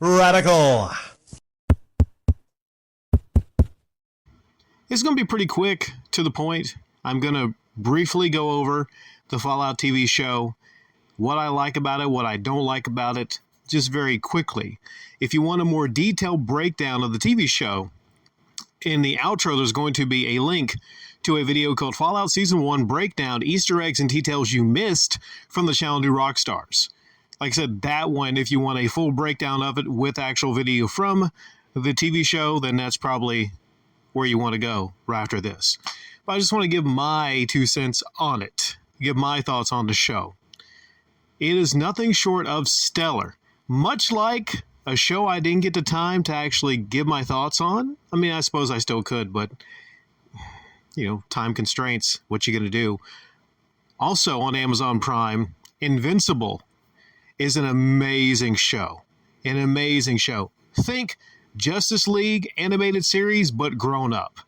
Radical. It's going to be pretty quick, to the point. I'm going to briefly go over the Fallout TV show, what I like about it, what I don't like about it, just very quickly. If you want a more detailed breakdown of the TV show, in the outro there's going to be a link to a video called Fallout Season 1 Breakdown, Easter Eggs and Details You Missed from the Channel 2 Rockstars. Like I said, that one, if you want a full breakdown of it with actual video from the TV show, then that's probably where you want to go right after this. But I just want to give my 2 cents on it, give my thoughts on the show. It is nothing short of stellar. Much like a show I didn't get the time to actually give my thoughts on. I mean, I suppose I still could, but, time constraints, what you going to do? Also on Amazon Prime, Invincible is an amazing show. An amazing show. Think Justice League animated series, but grown up.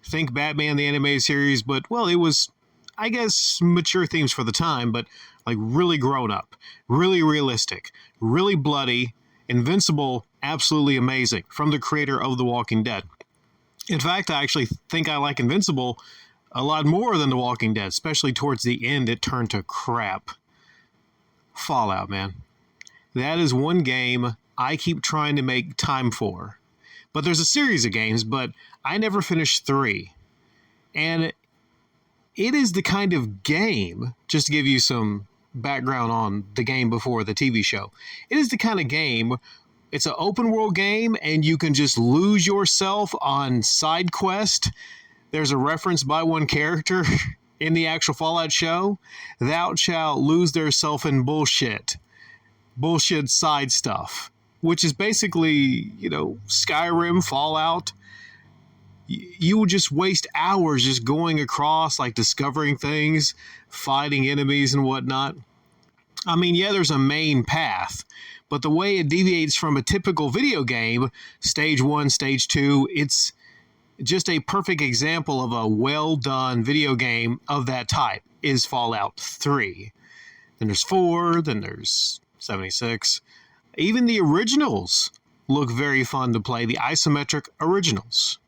Think Batman the animated series, but, well, it was, I guess, mature themes for the time, but like really grown up, really realistic, really bloody. Invincible, absolutely amazing, from the creator of The Walking Dead. In fact, I actually think I like Invincible a lot more than The Walking Dead, especially towards the end. It turned to crap. Fallout, man. That is one game I keep trying to make time for. But there's a series of games, but I never finished 3. And it is the kind of game, just to give you some background on the game before the TV show, it is the kind of game, it's an open world game, and you can just lose yourself on side quest. There's a reference by one character in the actual Fallout show, thou shalt lose theirself in bullshit side stuff, which is basically, Skyrim, Fallout. You would just waste hours just going across, like discovering things, fighting enemies and whatnot. I mean, yeah, there's a main path, but the way it deviates from a typical video game, stage 1, stage 2, it's just a perfect example of a well-done video game of that type is Fallout 3. Then there's 4, then there's 76. Even the originals look very fun to play, the isometric originals.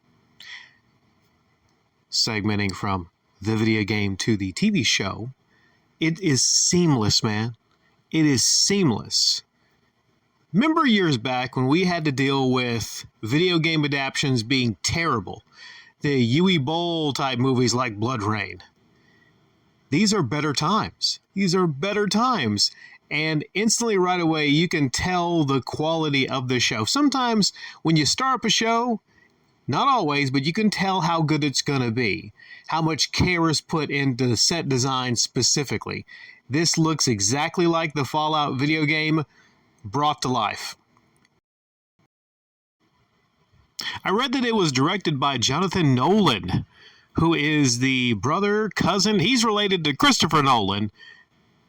Segmenting from the video game to the TV show, it is seamless, man. It is seamless. Remember years back when we had to deal with video game adaptations being terrible? The Uwe Boll type movies like Blood Rain. These are better times. These are better times. And instantly right away you can tell the quality of the show. Sometimes when you start up a show, not always, but you can tell how good it's going to be, how much care is put into the set design specifically. This looks exactly like the Fallout video game brought to life. I read that it was directed by Jonathan Nolan, who is the brother, cousin, he's related to Christopher Nolan,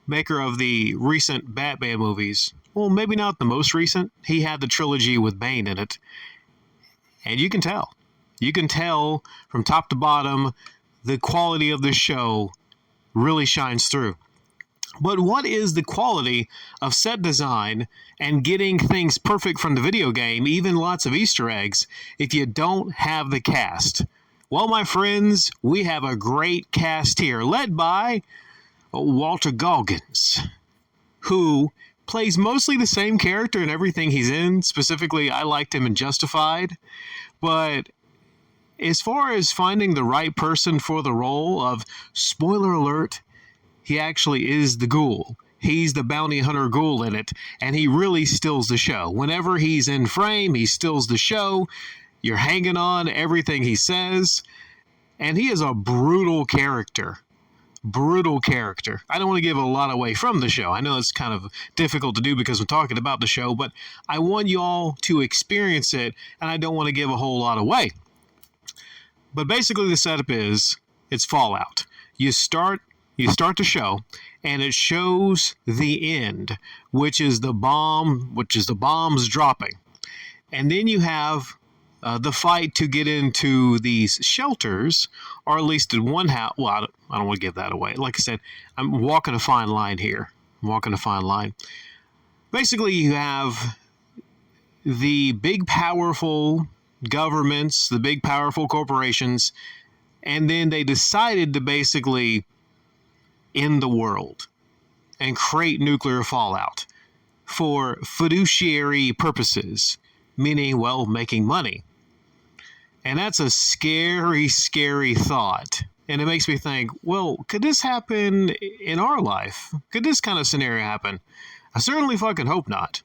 maker of the recent Batman movies. Well, maybe not the most recent. He had the trilogy with Bane in it. And you can tell. You can tell from top to bottom the quality of the show really shines through. But what is the quality of set design and getting things perfect from the video game, even lots of Easter eggs, if you don't have the cast? Well, my friends, we have a great cast here, led by Walton Goggins, who plays mostly the same character in everything he's in. Specifically, I liked him in Justified. But as far as finding the right person for the role of, spoiler alert, he actually is the ghoul. He's the bounty hunter ghoul in it, and he really steals the show. Whenever he's in frame, he steals the show. You're hanging on everything he says. And he is a brutal character. Brutal character. I don't want to give a lot away from the show. I know it's kind of difficult to do because we're talking about the show, but I want you all to experience it, and I don't want to give a whole lot away. But basically the setup is, it's Fallout. You start the show, and it shows the end, which is the bombs dropping. And then you have the fight to get into these shelters, or at least in one house. Well, I don't want to give that away. Like I said, I'm walking a fine line here. Basically, you have the big powerful governments, the big powerful corporations, and then they decided to basically end the world and create nuclear fallout for fiduciary purposes, meaning, well, making money. And that's a scary, scary thought. And it makes me think, well, could this happen in our life? Could this kind of scenario happen? I certainly fucking hope not.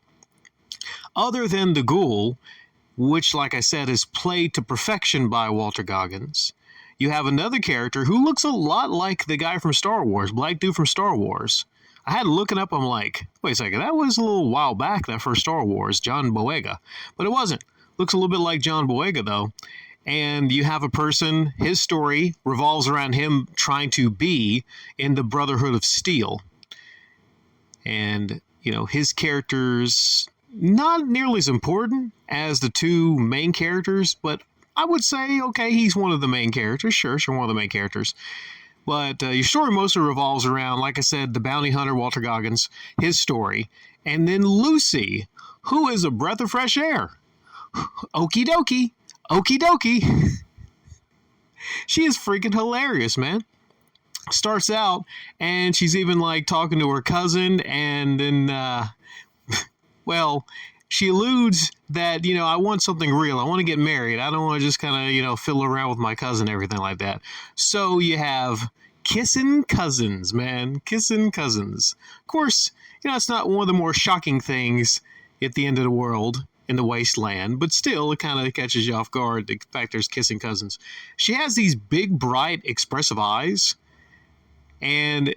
Other than the Ghoul, which, like I said, is played to perfection by Walton Goggins, you have another character who looks a lot like the guy from Star Wars, black dude from Star Wars. I had to look it up. I'm like, wait a second, that was a little while back, that first Star Wars, John Boyega. But it wasn't. Looks a little bit like John Boyega, though. And you have a person, his story revolves around him trying to be in the Brotherhood of Steel. And, you know, his character's not nearly as important as the two main characters, but I would say, okay, he's one of the main characters. Sure, one of the main characters. But your story mostly revolves around, like I said, the bounty hunter, Walton Goggins, his story, and then Lucy, who is a breath of fresh air. Okie dokie. Okie dokie. She is freaking hilarious, man. Starts out, and she's even, like, talking to her cousin, and then, well, she alludes that, you know, I want something real. I want to get married. I don't want to just kind of, you know, fiddle around with my cousin and everything like that. So you have kissing cousins, man. Kissing cousins. Of course, you know, it's not one of the more shocking things at the end of the world in the wasteland, but still, it kind of catches you off guard, the fact there's kissing cousins. She has these big, bright, expressive eyes, and,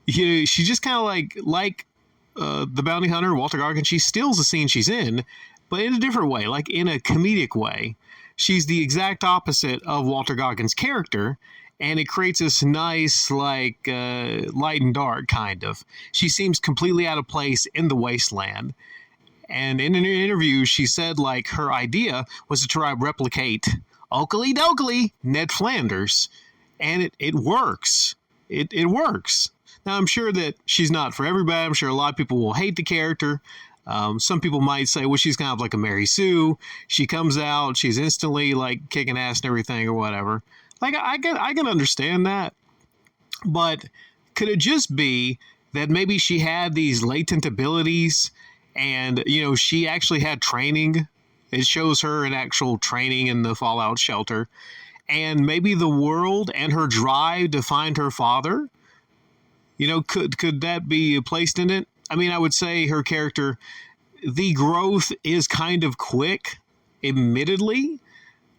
you know, she just kind of like the bounty hunter, Walton Goggins, she steals the scene she's in, but in a different way, like in a comedic way. She's the exact opposite of Walton Goggins' character, and it creates this nice, like, light and dark kind of. She seems completely out of place in the wasteland. And in an interview, she said, like, her idea was to try to replicate Oakley Dokley, Ned Flanders, and it works. It works. Now, I'm sure that she's not for everybody. I'm sure a lot of people will hate the character. Some people might say, well, she's kind of like a Mary Sue. She comes out, she's instantly, like, kicking ass and everything or whatever. Like, I can understand that. But could it just be that maybe she had these latent abilities and, you know, she actually had training? It shows her in actual training in the Fallout shelter. And maybe the world and her drive to find her father, you know, could that be placed in it? I mean, I would say her character, the growth is kind of quick, admittedly,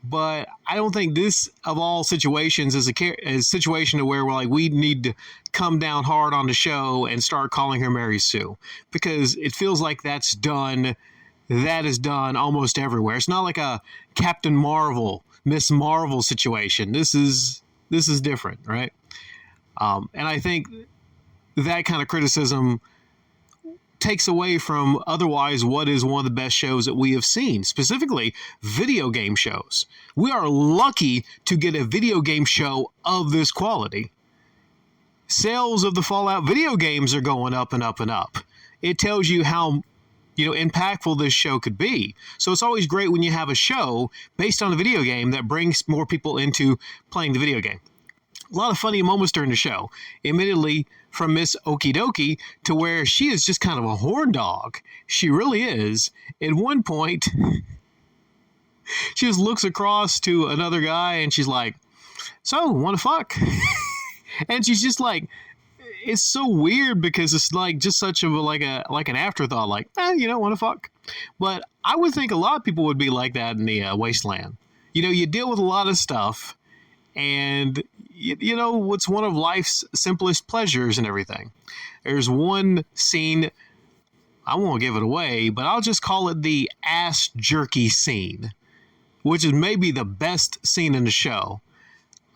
but I don't think this, of all situations, is a situation to where we're like, we need to come down hard on the show and start calling her Mary Sue, because it feels like that is done almost everywhere. It's not like a Captain Marvel, Miss Marvel situation. This is different, right? And I think that kind of criticism takes away from otherwise what is one of the best shows that we have seen, specifically video game shows. We are lucky to get a video game show of this quality. Sales of the Fallout video games are going up and up and up. It tells you how, you know, impactful this show could be. So it's always great when you have a show based on a video game that brings more people into playing the video game. A lot of funny moments during the show. Admittedly, from Miss Okie Dokie to where she is just kind of a horn dog. She really is. At one point, she just looks across to another guy and she's like, so, wanna fuck? And she's just like, it's so weird because it's like just such a like an afterthought, like, you know, wanna fuck? But I would think a lot of people would be like that in the wasteland. You know, you deal with a lot of stuff, and you know what's one of life's simplest pleasures and everything. There's one scene, I won't give it away, but I'll just call it the ass jerky scene, which is maybe the best scene in the show.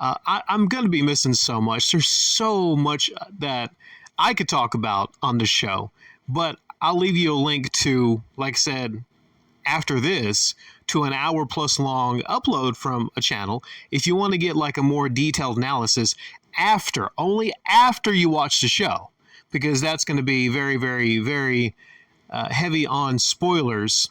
I'm going to be missing so much. There's so much that I could talk about on the show, but I'll leave you a link to, like I said, after this, to an hour plus long upload from a channel if you want to get like a more detailed analysis only after you watch the show, because that's going to be very, very, very heavy on spoilers